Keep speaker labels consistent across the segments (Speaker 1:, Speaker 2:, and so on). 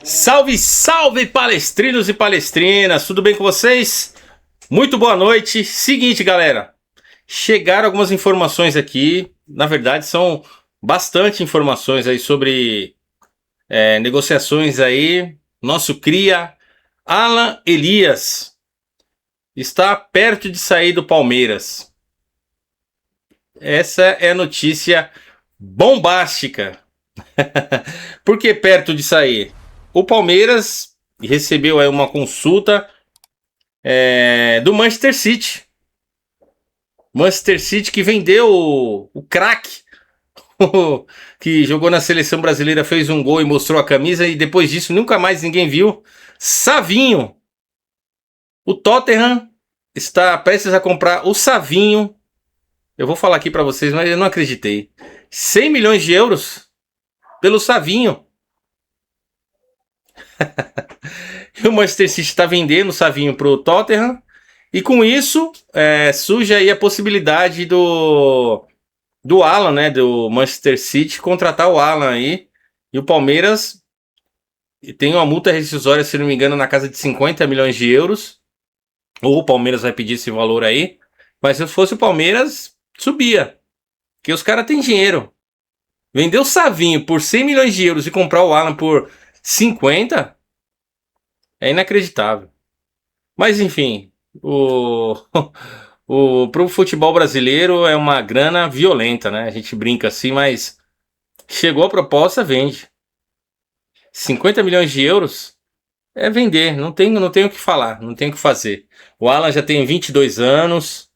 Speaker 1: Salve, salve palestrinos e palestrinas, tudo bem com vocês? Muito boa noite. Seguinte, galera, chegaram algumas informações aqui, na verdade são bastante informações aí sobre negociações aí. Nosso cria, Alan Elias, está perto de sair do Palmeiras. Essa é a notícia bombástica. Por que perto de sair? O Palmeiras recebeu aí uma consulta do Manchester City. Manchester City que vendeu o craque que jogou na seleção brasileira, fez um gol e mostrou a camisa, e depois disso nunca mais ninguém viu. Savinho. O Tottenham está prestes a comprar o Savinho. Eu vou falar aqui para vocês, mas eu não acreditei. 100 milhões de euros pelo Savinho. E o Manchester City está vendendo o Savinho para o Tottenham. E com isso surge aí a possibilidade do Alan, né, do Manchester City, contratar o Alan aí. E o Palmeiras tem uma multa rescisória, se não me engano, na casa de 50 milhões de euros. Ou o Palmeiras vai pedir esse valor aí. Mas se fosse o Palmeiras, subia. Porque os caras têm dinheiro. Vender o Savinho por 100 milhões de euros e comprar o Alan por 50 é inacreditável. Mas enfim, pro futebol brasileiro é uma grana violenta, né? A gente brinca assim, mas chegou a proposta, vende. 50 milhões de euros é vender, não tem o que falar, não tem o que fazer. O Alan já tem 22 anos,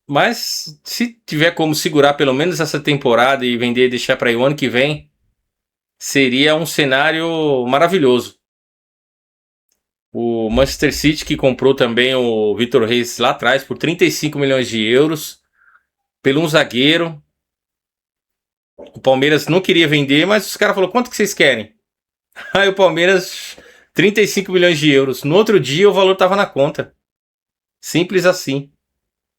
Speaker 1: mas se tiver como segurar pelo menos essa temporada e vender e deixar para o ano que vem, seria um cenário maravilhoso. O Manchester City, que comprou também o Vitor Reis lá atrás por 35 milhões de euros, pelo um zagueiro. O Palmeiras não queria vender, mas os caras falaram, quanto que vocês querem? Aí o Palmeiras, 35 milhões de euros. No outro dia o valor estava na conta. Simples assim.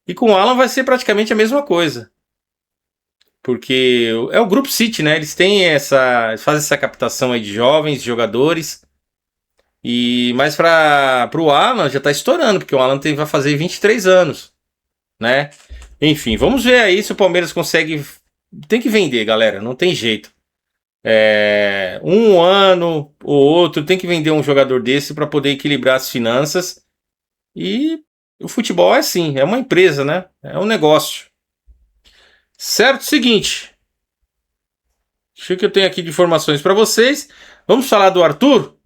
Speaker 1: E com o Alan vai ser praticamente a mesma coisa. Porque é o Grupo City, né? Eles têm fazem essa captação aí de jovens, de jogadores. Mas para o Alan já está estourando, porque o Alan vai fazer 23 anos, né? Enfim, vamos ver aí se o Palmeiras consegue. Tem que vender, galera, não tem jeito. Um ano ou outro tem que vender um jogador desse para poder equilibrar as finanças. E o futebol é assim, é uma empresa, né? É um negócio. Certo? Seguinte. Deixa eu que eu tenho aqui de informações para vocês. Vamos falar do Arthur?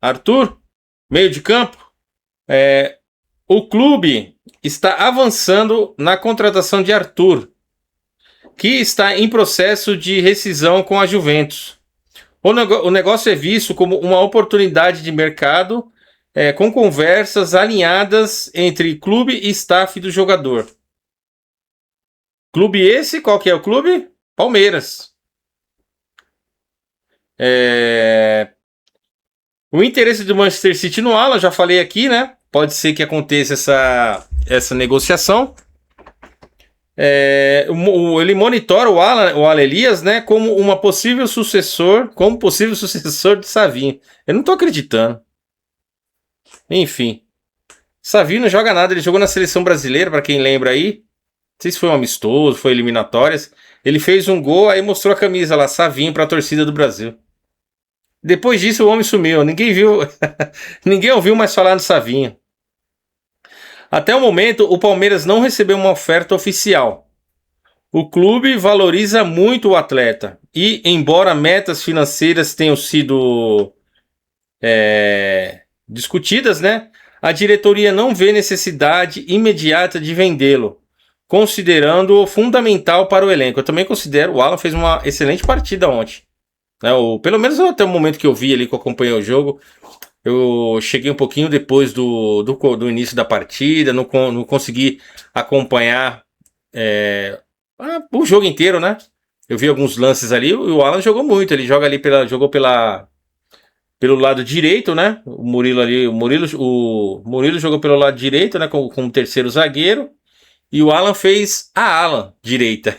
Speaker 1: Arthur, meio de campo. O clube está avançando na contratação de Arthur, que está em processo de rescisão com a Juventus. O negócio é visto como uma oportunidade de mercado, com conversas alinhadas entre clube e staff do jogador. Clube esse, qual que é o clube? Palmeiras. O interesse do Manchester City no Alan, já falei aqui, né? Pode ser que aconteça essa negociação. Ele monitora o Alan Elias, né, como possível sucessor de Savinho. Eu não tô acreditando. Enfim. Savinho não joga nada, ele jogou na seleção brasileira, para quem lembra aí. Não sei se foi um amistoso, foi eliminatórias. Ele fez um gol, aí mostrou a camisa lá, Savinho, para a torcida do Brasil. Depois disso o homem sumiu, ninguém viu, ninguém ouviu mais falar no Savinho. Até o momento o Palmeiras não recebeu uma oferta oficial. O clube valoriza muito o atleta e, embora metas financeiras tenham sido discutidas, né, a diretoria não vê necessidade imediata de vendê-lo, considerando-o fundamental para o elenco. Eu também considero, o Alan fez uma excelente partida ontem. Pelo menos até o momento que eu vi ali, que eu acompanhei o jogo, eu cheguei um pouquinho depois do início da partida, não consegui acompanhar o jogo inteiro, né? Eu vi alguns lances ali, e o Alan jogou muito, ele joga ali jogou pelo lado direito, né? O Murilo jogou pelo lado direito, né? Como terceiro zagueiro, e o Alan fez a ala direita.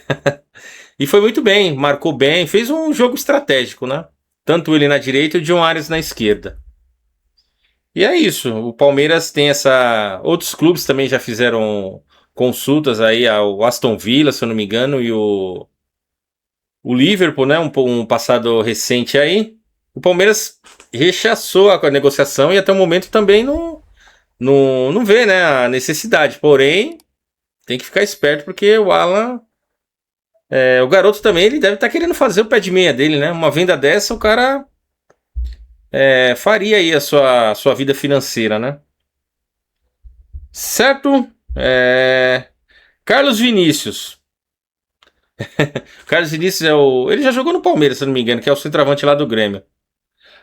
Speaker 1: E foi muito bem, marcou bem, fez um jogo estratégico, né? Tanto ele na direita e o John Arias na esquerda. E é isso. O Palmeiras tem essa... Outros clubes também já fizeram consultas aí ao Aston Villa, se eu não me engano, e o Liverpool, né? Um passado recente aí. O Palmeiras rechaçou a negociação e até o momento também não vê, né, a necessidade. Porém, tem que ficar esperto porque o Alan... o garoto também, ele deve estar querendo fazer o pé de meia dele, né? Uma venda dessa, o cara faria aí a sua vida financeira, né? Certo? Carlos Vinícius. Carlos Vinícius ele já jogou no Palmeiras, se eu não me engano, que é o centroavante lá do Grêmio.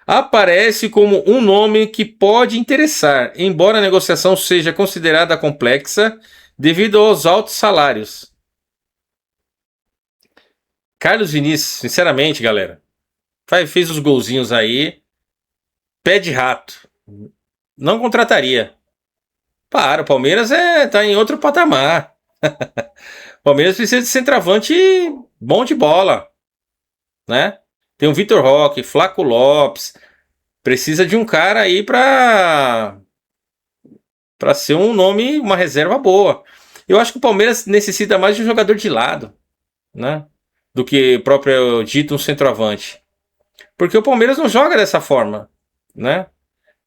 Speaker 1: Aparece como um nome que pode interessar, embora a negociação seja considerada complexa devido aos altos salários. Carlos Vinícius, sinceramente, galera, fez os golzinhos aí, pé de rato. Não contrataria. Para, o Palmeiras tá em outro patamar. O Palmeiras precisa de centroavante bom de bola, né? Tem o Vitor Roque, Flaco Lopes. Precisa de um cara aí para ser um nome, uma reserva boa. Eu acho que o Palmeiras necessita mais de um jogador de lado, né? Do que próprio dito um centroavante. Porque o Palmeiras não joga dessa forma, né?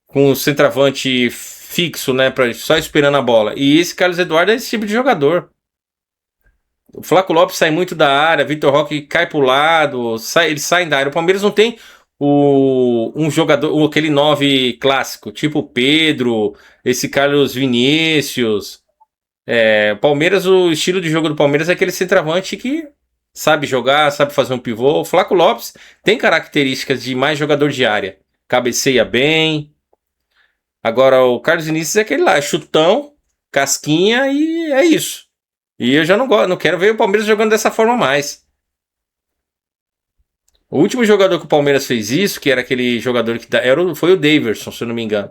Speaker 1: Com o centroavante fixo, né? Só esperando a bola. E esse Carlos Eduardo é esse tipo de jogador. O Flaco Lopes sai muito da área, Vitor Roque cai pro lado, eles saem da área. O Palmeiras não tem um jogador, aquele 9 clássico, tipo Pedro, esse Carlos Vinícius. Palmeiras, o estilo de jogo do Palmeiras é aquele centroavante que sabe jogar, sabe fazer um pivô. O Flaco Lopes tem características de mais jogador de área. Cabeceia bem. Agora o Carlos Vinícius é aquele lá, chutão, casquinha e é isso. E eu já não quero ver o Palmeiras jogando dessa forma mais. O último jogador que o Palmeiras fez isso, que era aquele jogador que foi o Daverson, se eu não me engano.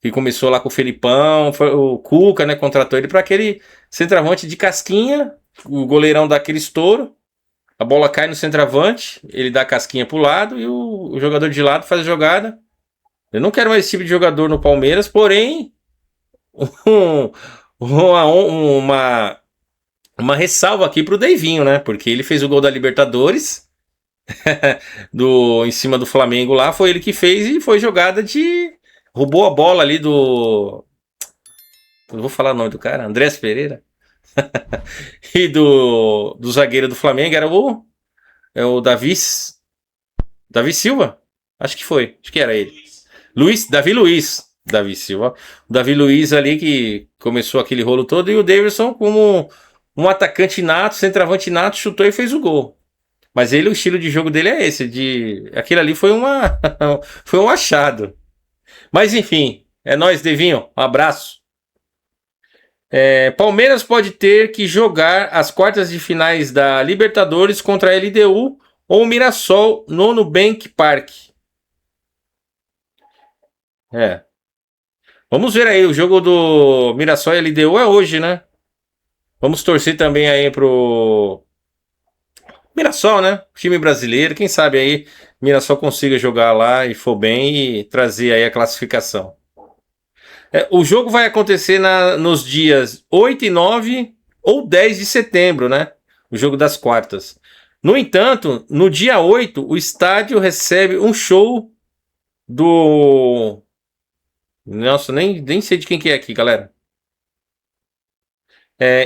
Speaker 1: Que começou lá com o Felipão, o Cuca, né, contratou ele para aquele centroavante de casquinha, o goleirão dá aquele estouro, a bola cai no centroavante, ele dá a casquinha pro lado e o jogador de lado faz a jogada. Eu não quero mais esse tipo de jogador no Palmeiras, porém, uma ressalva aqui pro Deivinho, né? Porque ele fez o gol da Libertadores em cima do Flamengo lá, foi ele que fez e foi jogada de... Roubou a bola ali do... Não vou falar o nome do cara, Andrés Pereira. E do zagueiro do Flamengo era o Davi Silva? Acho que foi, acho que era ele. Davi Silva. O Davi Luiz ali que começou aquele rolo todo e o Davidson como um atacante nato, centroavante nato, chutou e fez o gol. Mas o estilo de jogo dele é esse, aquele ali foi foi um achado. Mas enfim, é nóis, Devinho, um abraço. Palmeiras pode ter que jogar as quartas de finais da Libertadores contra a LDU ou o Mirassol no Nubank Park. Vamos ver aí, o jogo do Mirassol e LDU é hoje, né? Vamos torcer também aí pro Mirassol, né? Time brasileiro, quem sabe aí Mirassol consiga jogar lá e for bem e trazer aí a classificação. O jogo vai acontecer nos dias 8 e 9 ou 10 de setembro, né? O jogo das quartas. No entanto, no dia 8, o estádio recebe um show do... Nossa, nem sei de quem que é aqui, galera.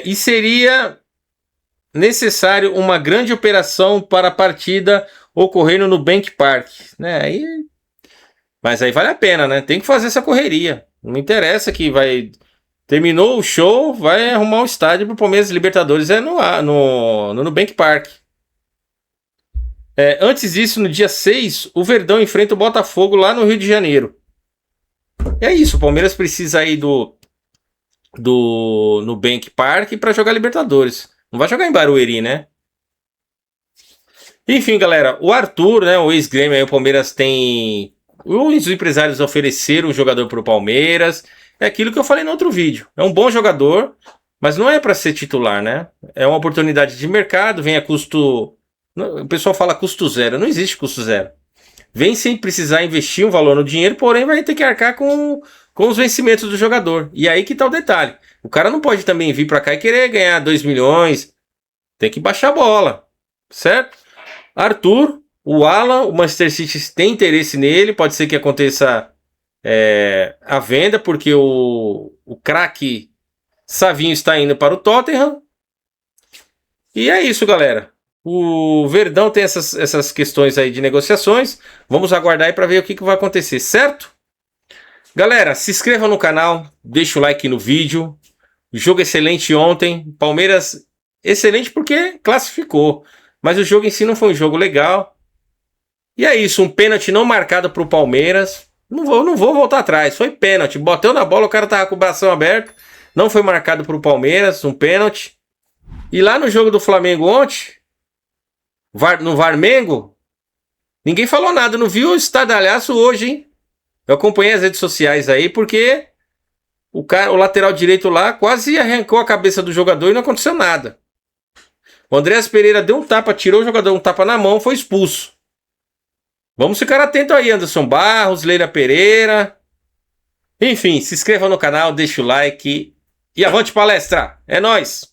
Speaker 1: E seria necessário uma grande operação para a partida ocorrer no Nubank Park, né? Mas aí vale a pena, né? Tem que fazer essa correria. Não me interessa que vai... Terminou o show, vai arrumar um estádio para o Palmeiras Libertadores no Nubank Park. Antes disso, no dia 6, o Verdão enfrenta o Botafogo lá no Rio de Janeiro. É isso, o Palmeiras precisa aí do Nubank Park para jogar Libertadores. Não vai jogar em Barueri, né? Enfim, galera, o Arthur, né, o ex-Grêmio aí, o Palmeiras tem... Os empresários ofereceram um jogador para o Palmeiras. É aquilo que eu falei no outro vídeo. É um bom jogador, mas não é para ser titular, né? É uma oportunidade de mercado, vem a custo... O pessoal fala custo zero, não existe custo zero. vem sem precisar investir um valor no dinheiro, porém vai ter que arcar com os vencimentos do jogador. E aí que tá o detalhe. O cara não pode também vir para cá e querer ganhar 2 milhões. Tem que baixar a bola, certo? Arthur, o Alan, o Manchester City tem interesse nele, pode ser que aconteça a venda, porque o craque Savinho está indo para o Tottenham. E é isso, galera. O Verdão tem essas questões aí de negociações. Vamos aguardar aí para ver o que vai acontecer, certo? Galera, se inscreva no canal, deixa o like no vídeo. Jogo excelente ontem. Palmeiras, excelente porque classificou. Mas o jogo em si não foi um jogo legal. E é isso, um pênalti não marcado para o Palmeiras. Não vou voltar atrás, foi pênalti. Bateu na bola, o cara tava com o bração aberto. Não foi marcado para o Palmeiras, um pênalti. E lá no jogo do Flamengo ontem, no Varmengo, ninguém falou nada, não viu o estardalhaço hoje, hein? Eu acompanhei as redes sociais aí, porque o lateral direito lá quase arrancou a cabeça do jogador e não aconteceu nada. O Andreas Pereira deu um tapa, tirou o jogador um tapa na mão, foi expulso. Vamos ficar atento aí, Anderson Barros, Leila Pereira. Enfim, se inscreva no canal, deixa o like e avante palestra. É nóis!